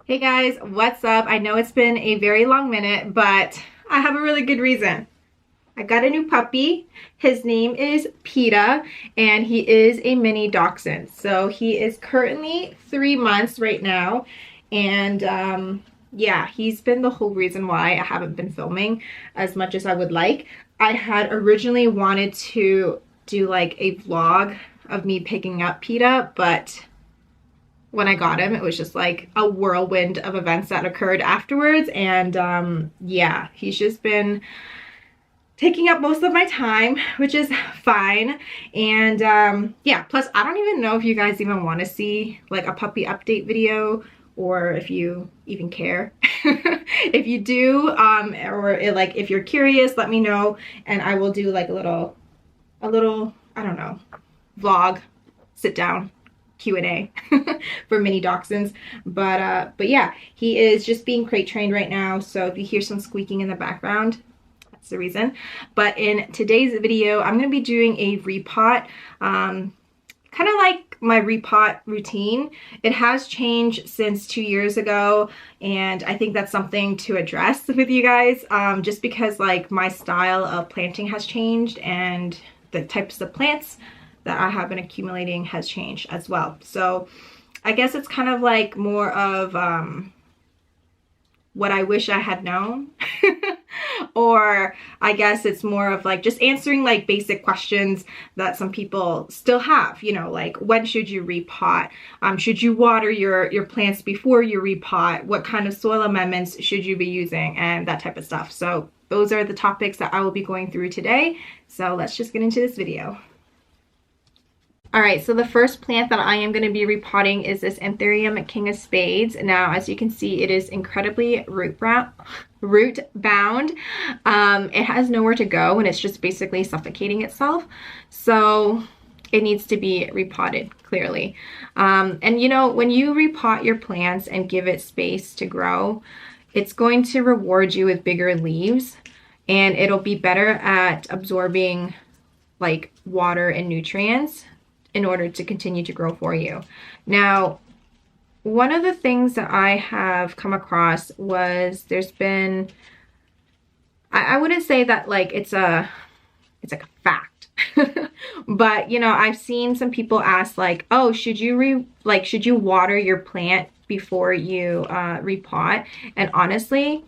Hey guys, what's up? I know it's been a very long minute, but I have a really good reason. I got a new puppy. His name is PETA, and he is a mini dachshund. So he is currently 3 months right now, and yeah, he's been the whole reason why I haven't been filming as much as I would like. I had originally wanted to do like a vlog of me picking up PETA, but when I got him, it was just like a whirlwind of events that occurred afterwards. And yeah, he's just been taking up most of my time, which is fine. And yeah, plus I don't even know if you guys even want to see like a puppy update video or if you even care. If you do, like if you're curious, let me know and I will do like a little, I don't know, vlog, sit down Q&A for mini dachshunds. But yeah, he is just being crate trained right now, so if you hear some squeaking in the background, that's the reason. But in today's video, I'm going to be doing a repot, kind of like my repot routine. It has changed since 2 years ago, and I think that's something to address with you guys, just because like my style of planting has changed and the types of plants that I have been accumulating has changed as well. So I guess it's kind of like more of what I wish I had known. Or I guess it's more of like just answering like basic questions that some people still have, you know, like when should you repot? Should you water your plants before you repot? What kind of soil amendments should you be using? And that type of stuff. So those are the topics that I will be going through today. So let's just get into this video. All right, so the first plant that I am going to be repotting is this Anthurium King of Spades. Now, as you can see, it is incredibly root bound. It has nowhere to go and it's just basically suffocating itself. So it needs to be repotted, clearly. And you know, when you repot your plants and give it space to grow, it's going to reward you with bigger leaves and it'll be better at absorbing like water and nutrients in order to continue to grow for you. Now, one of the things that I have come across was there's been, I wouldn't say that like it's like a fact, but you know, I've seen some people ask like, oh, should you water your plant before you repot? And honestly,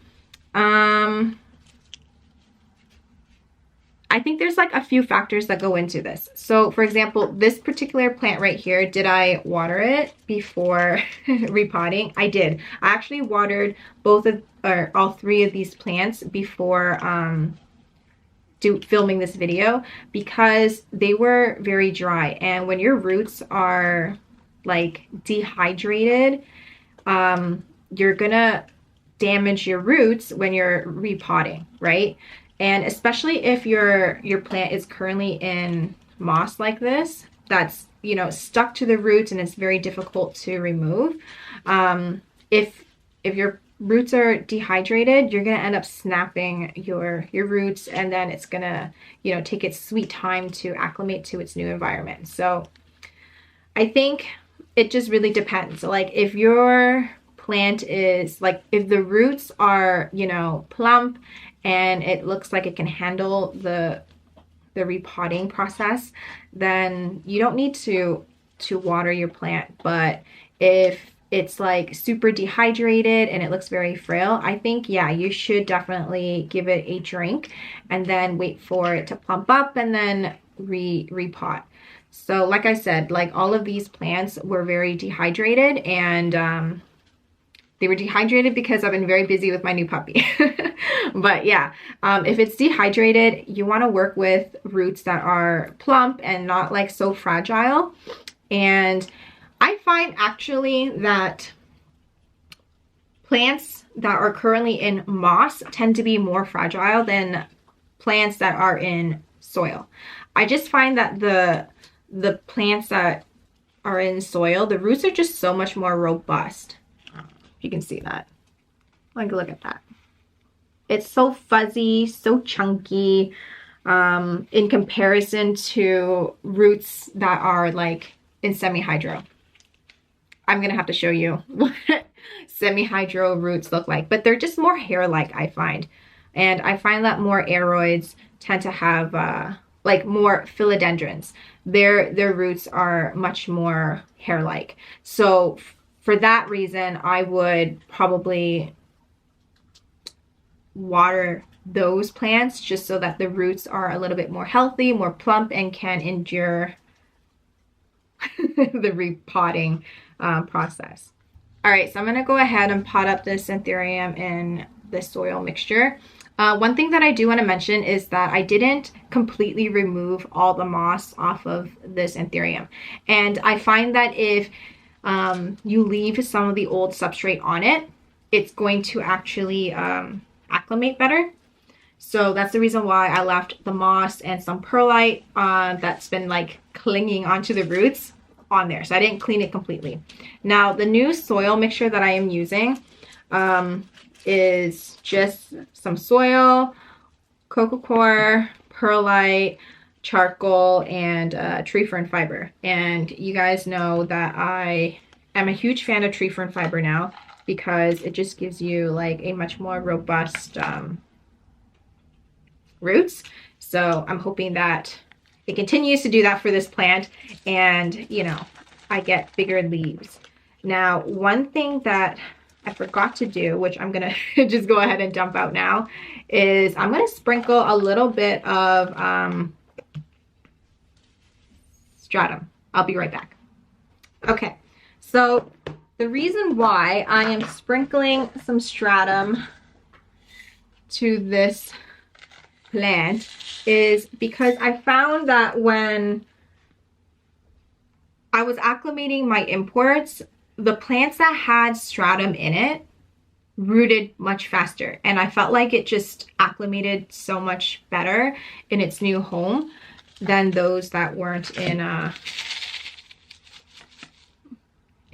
I think there's like a few factors that go into this. So for example, this particular plant right here, did I water it before repotting? I did. I actually watered all three of these plants before filming this video because they were very dry. And when your roots are like dehydrated, you're gonna damage your roots when you're repotting, right? And especially if your plant is currently in moss like this, that's, you know, stuck to the roots and it's very difficult to remove. If your roots are dehydrated, you're gonna end up snapping your roots and then it's gonna, you know, take its sweet time to acclimate to its new environment. So I think it just really depends. So like if your plant is like, if the roots are, you know, plump and it looks like it can handle the repotting process, then you don't need to water your plant. But if it's like super dehydrated and it looks very frail, I think, yeah, you should definitely give it a drink and then wait for it to plump up and then repot. So like I said, like all of these plants were very dehydrated, and they were dehydrated because I've been very busy with my new puppy. But yeah, if it's dehydrated, you want to work with roots that are plump and not like so fragile. And I find actually that plants that are currently in moss tend to be more fragile than plants that are in soil. I just find that the plants that are in soil, the roots are just so much more robust. You can see that. Like, look at that. It's so fuzzy, so chunky, in comparison to roots that are like in semi-hydro. I'm gonna have to show you semi-hydro roots look like, but they're just more hair-like, I find. And I find that more aroids tend to have like more philodendrons. Their roots are much more hair-like. So for that reason, I would probably water those plants just so that the roots are a little bit more healthy, more plump, and can endure the repotting process. All right, so I'm gonna go ahead and pot up this Anthurium in the soil mixture. One thing that I do want to mention is that I didn't completely remove all the moss off of this Anthurium. And I find that if you leave some of the old substrate on it, it's going to actually acclimate better. So that's the reason why I left the moss and some perlite that's been like clinging onto the roots on there. So I didn't clean it completely. Now the new soil mixture that I am using is just some soil, coco coir, perlite, charcoal, and tree fern fiber. And you guys know that I am a huge fan of tree fern fiber now because it just gives you like a much more robust roots. So I'm hoping that it continues to do that for this plant and, you know, I get bigger leaves. Now, one thing that I forgot to do, which I'm gonna just go ahead and dump out now, is I'm gonna sprinkle a little bit of stratum. I'll be right back. Okay, so the reason why I am sprinkling some stratum to this plant is because I found that when I was acclimating my imports, the plants that had stratum in it rooted much faster, and I felt like it just acclimated so much better in its new home than those that weren't in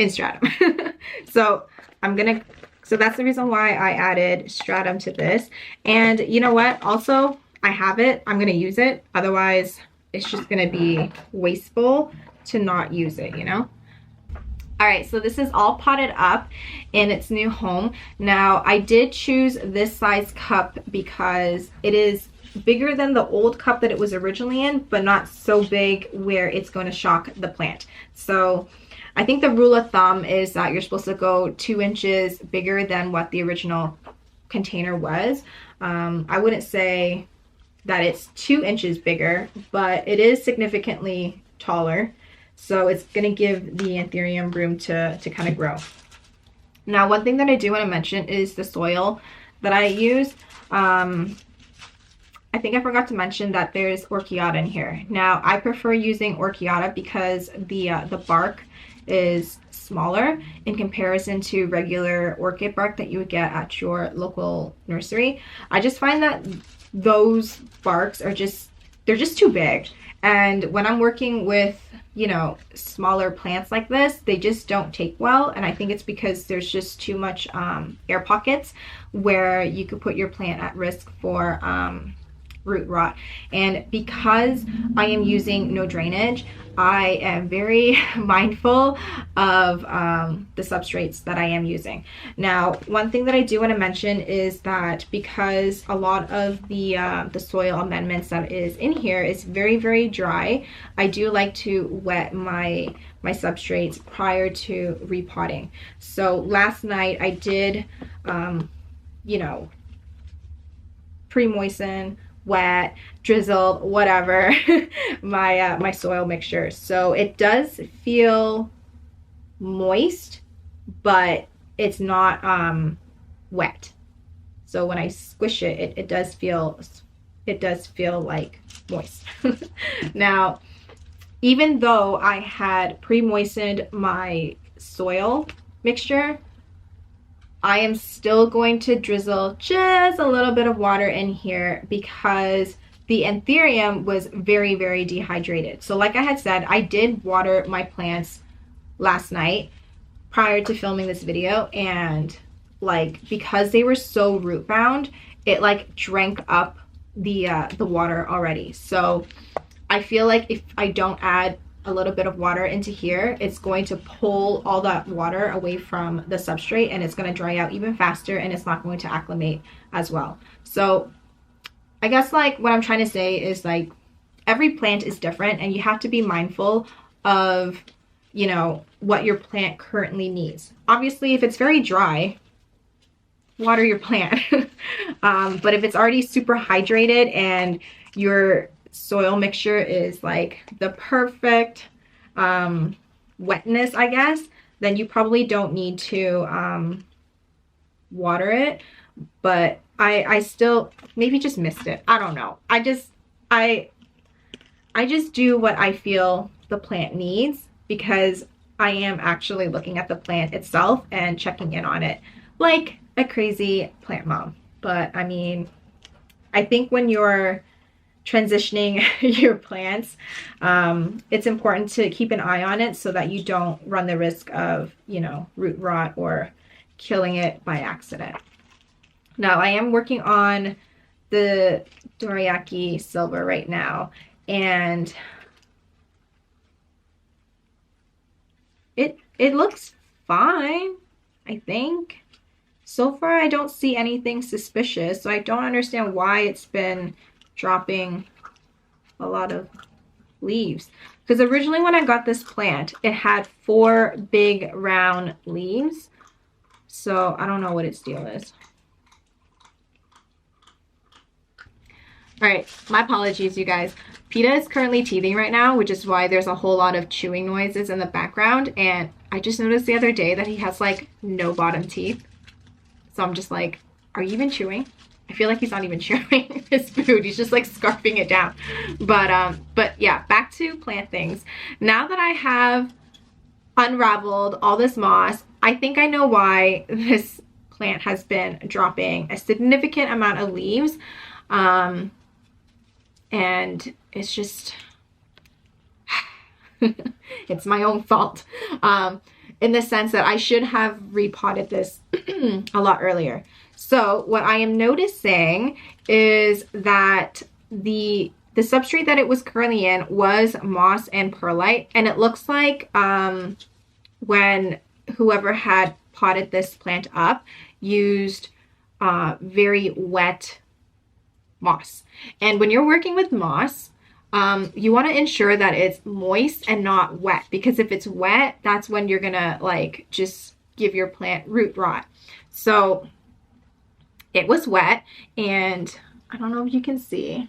stratum. So that's the reason why I added stratum to this. And you know what, also I have it, I'm gonna use it, otherwise it's just gonna be wasteful to not use it, you know. All right, so this is all potted up in its new home. Now I did choose this size cup because it is bigger than the old cup that it was originally in, but not so big where it's going to shock the plant. So I think the rule of thumb is that you're supposed to go 2 inches bigger than what the original container was. I wouldn't say that it's 2 inches bigger, but it is significantly taller. So it's going to give the Anthurium room to kind of grow. Now, one thing that I do want to mention is the soil that I use. I think I forgot to mention that there's orchiata in here. Now, I prefer using orchiata because the bark is smaller in comparison to regular orchid bark that you would get at your local nursery. I just find that those barks are they're just too big. And when I'm working with, you know, smaller plants like this, they just don't take well. And I think it's because there's just too much air pockets where you could put your plant at risk for root rot. And because I am using no drainage, I am very mindful of the substrates that I am using. Now, one thing that I do want to mention is that because a lot of the soil amendments that is in here is very, very dry, I do like to wet my substrates prior to repotting. So last night I did, you know, pre-moisten, wet, drizzled, whatever, my soil mixture. So it does feel moist, but it's not wet. So when I squish it, it does feel like moist. Now, even though I had pre-moistened my soil mixture, I am still going to drizzle just a little bit of water in here because the Anthurium was very, very dehydrated. So like I had said, I did water my plants last night prior to filming this video, and like because they were so root bound, it like drank up the water already. So I feel like if I don't add a little bit of water into here, it's going to pull all that water away from the substrate, and it's going to dry out even faster, and it's not going to acclimate as well. So I guess like what I'm trying to say is like every plant is different, and you have to be mindful of, you know, what your plant currently needs. Obviously, if it's very dry, water your plant. But if it's already super hydrated and your soil mixture is like the perfect wetness, I guess, then you probably don't need to water it. But I still maybe just missed it. I don't know. I just do what I feel the plant needs, because I am actually looking at the plant itself and checking in on it like a crazy plant mom. But I mean, I think when you're transitioning your plants, it's important to keep an eye on it so that you don't run the risk of, you know, root rot or killing it by accident. Now I am working on the Dorayaki Silver right now, and it looks fine, I think. So far, I don't see anything suspicious, so I don't understand why it's been dropping a lot of leaves. Because originally when I got this plant, it had 4 big round leaves. So I don't know what its deal is. All right, my apologies, you guys. PETA is currently teething right now, which is why there's a whole lot of chewing noises in the background. And I just noticed the other day that he has like no bottom teeth. So I'm just like, are you even chewing? I feel like he's not even chewing his food. He's just like scarfing it down. But yeah, back to plant things. Now that I have unraveled all this moss, I think I know why this plant has been dropping a significant amount of leaves. And it's just, it's my own fault. In the sense that I should have repotted this a lot earlier. So what I am noticing is that the substrate that it was currently in was moss and perlite, and it looks like when whoever had potted this plant up used very wet moss. And when you're working with moss, you want to ensure that it's moist and not wet, because if it's wet, that's when you're gonna like just give your plant root rot. So it was wet, and I don't know if you can see,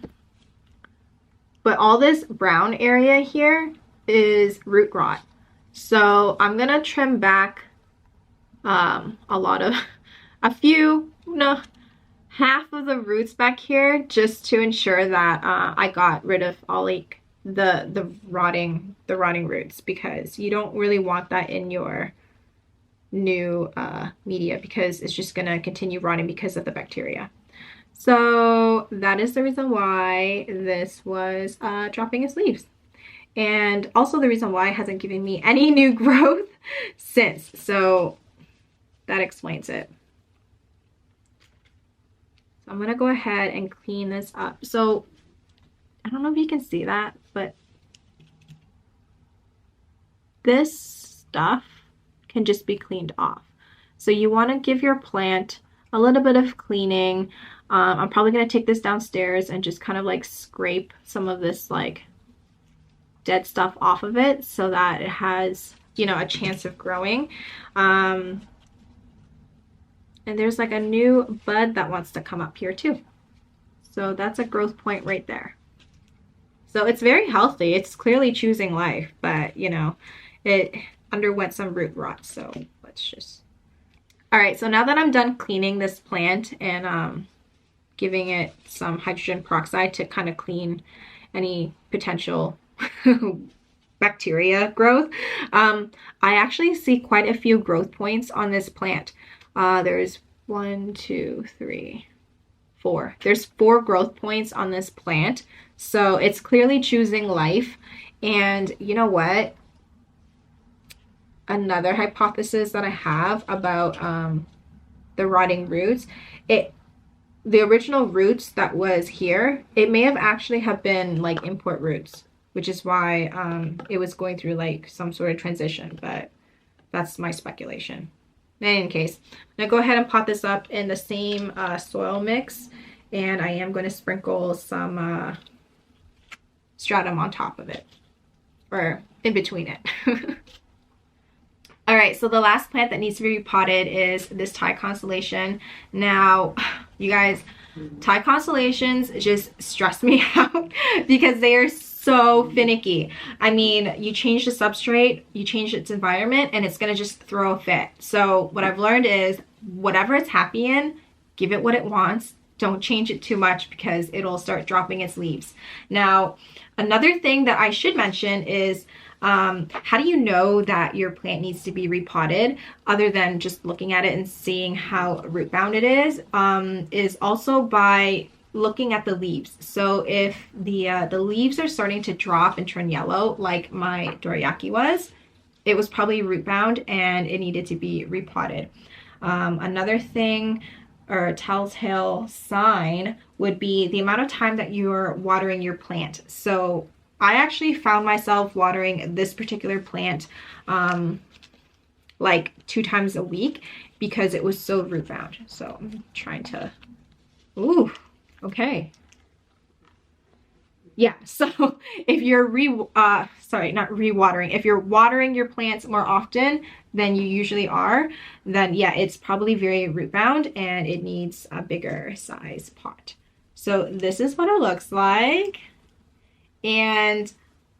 but all this brown area here is root rot. So I'm gonna trim back half of the roots back here, just to ensure that I got rid of all like the rotting roots, because you don't really want that in your new media, because it's just gonna continue rotting because of the bacteria. So that is the reason why this was dropping its leaves, and also the reason why it hasn't given me any new growth since. So that explains it. So I'm gonna go ahead and clean this up. So I don't know if you can see that, but this stuff can just be cleaned off. So you want to give your plant a little bit of cleaning. I'm probably gonna take this downstairs and just kind of like scrape some of this like dead stuff off of it, so that it has, you know, a chance of growing. And there's like a new bud that wants to come up here too. So that's a growth point right there. So it's very healthy. It's clearly choosing life, but you know, it underwent some root rot. So let's just, all right. So now that I'm done cleaning this plant and giving it some hydrogen peroxide to kind of clean any potential bacteria growth, I actually see quite a few growth points on this plant. There's 1, 2, 3, 4. There's 4 growth points on this plant. So it's clearly choosing life. And you know what? Another hypothesis that I have about the rotting roots, the original roots that was here, it may have actually have been like import roots. which is why it was going through like some sort of transition, but that's my speculation. In any case, I'm gonna go ahead and pot this up in the same soil mix, and I am going to sprinkle some stratum on top of it, or in between it. All right, so the last plant that needs to be repotted is this Thai constellation. Now, you guys, Thai constellations just stress me out because they are so finicky. I mean, you change the substrate, you change its environment, and it's gonna just throw a fit. So what I've learned is whatever it's happy in, give it what it wants. Don't change it too much because it'll start dropping its leaves. Now, another thing that I should mention is how do you know that your plant needs to be repotted other than just looking at it and seeing how root bound it is also by looking at the leaves. So if the leaves are starting to drop and turn yellow like my dorayaki was, it was probably root bound and it needed to be repotted. Another thing or a telltale sign would be the amount of time that you're watering your plant. So I actually found myself watering this particular plant like 2 times a week because it was so root bound. So I'm trying to, ooh, okay. Yeah, so if you're not rewatering, if you're watering your plants more often than you usually are, then yeah, it's probably very root bound and it needs a bigger size pot. So this is what it looks like. And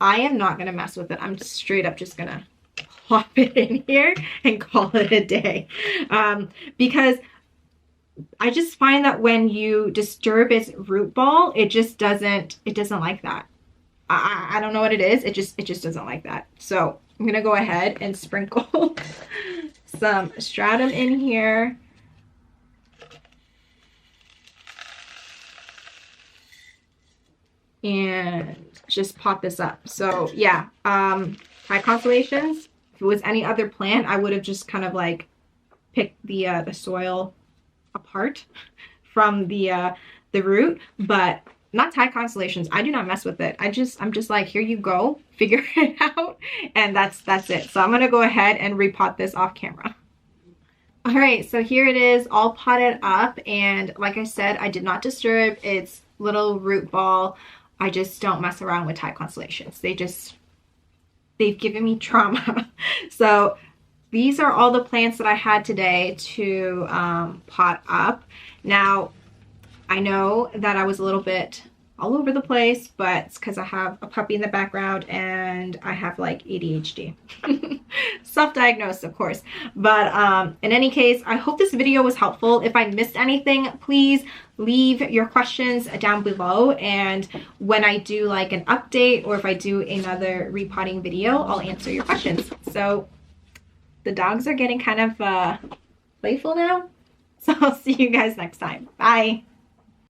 I am not gonna mess with it. I'm straight up just gonna plop it in here and call it a day. Because I just find that when you disturb its root ball, it doesn't like that. I don't know what it is. It just doesn't like that. So I'm gonna go ahead and sprinkle some stratum in here. And just pot this up. So yeah, Thai constellations, if it was any other plant, I would have just kind of like picked the soil apart from the root, but not Thai constellations. I do not mess with it. I'm just like, here you go, figure it out, and that's it. So I'm gonna go ahead and repot this off camera. All right, so here it is all potted up, and like I said, I did not disturb its little root ball. I just don't mess around with Thai constellations. They've given me trauma. So these are all the plants that I had today to pot up. Now, I know that I was a little bit all over the place, but it's because I have a puppy in the background and I have like ADHD. Self-diagnosed, of course. But in any case, I hope this video was helpful. If I missed anything, please leave your questions down below. And when I do like an update or if I do another repotting video, I'll answer your questions. So the dogs are getting kind of playful now. So I'll see you guys next time. Bye.